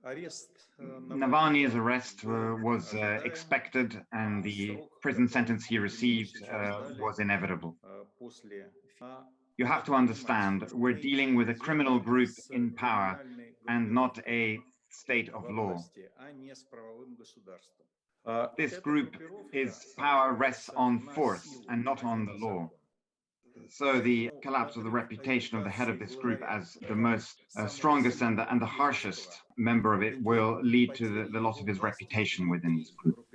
Navalny's arrest was expected, and the prison sentence he received was inevitable. You have to understand, we're dealing with a criminal group in power and not a state of law. This group, its power rests on force and not on the law. So the collapse of the reputation of the head of this group as the most strongest and the harshest member of it will lead to the loss of his reputation within this group.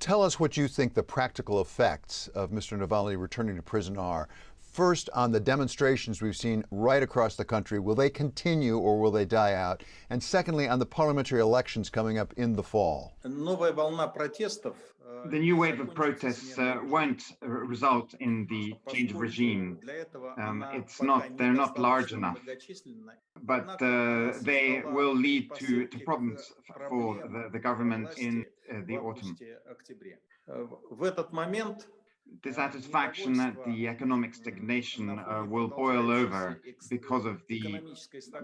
Tell us what you think the practical effects of Mr. Navalny returning to prison are. First, on the demonstrations we've seen right across the country, will they continue or will they die out? And secondly, on the parliamentary elections coming up in the fall. The new wave of protests won't result in the change of regime. They're not large enough, but they will lead to problems for the government in the autumn. Dissatisfaction at the economic stagnation will boil over because of the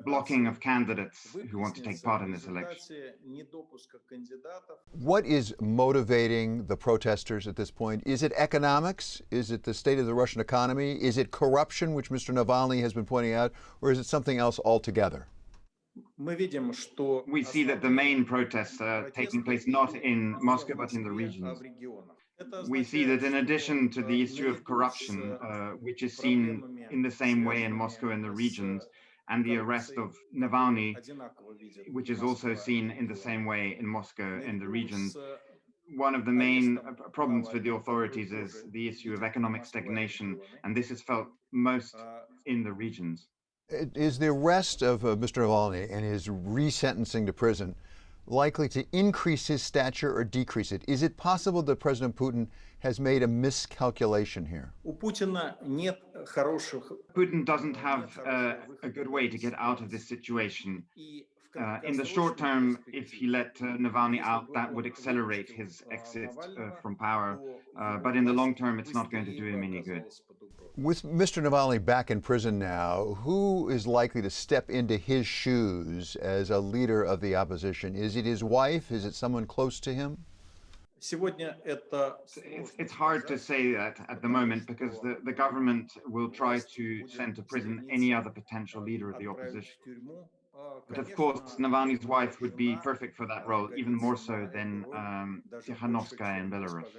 blocking of candidates who want to take part in this election. What is motivating the protesters at this point? Is it economics? Is it the state of the Russian economy? Is it corruption, which Mr. Navalny has been pointing out, or is it something else altogether? We see that the main protests are taking place not in Moscow, but in the regions. We see that in addition to the issue of corruption, which is seen in the same way in Moscow and the regions, and the arrest of Navalny, which is also seen in the same way in Moscow and the regions, one of the main problems for the authorities is the issue of economic stagnation, and this is felt most in the regions. Is the arrest of Mr. Navalny and his resentencing to prison likely to increase his stature or decrease it? Is it possible that President Putin has made a miscalculation here? Putin doesn't have a good way to get out of this situation. In the short term, if he let Navalny out, that would accelerate his exit from power. But in the long term, it's not going to do him any good. With Mr. Navalny back in prison now, who is likely to step into his shoes as a leader of the opposition? Is it his wife? Is it someone close to him? It's hard to say that at the moment because the government will try to send to prison any other potential leader of the opposition. But of course, Navalny's wife would be perfect for that role, even more so than Tikhanovskaya in Belarus.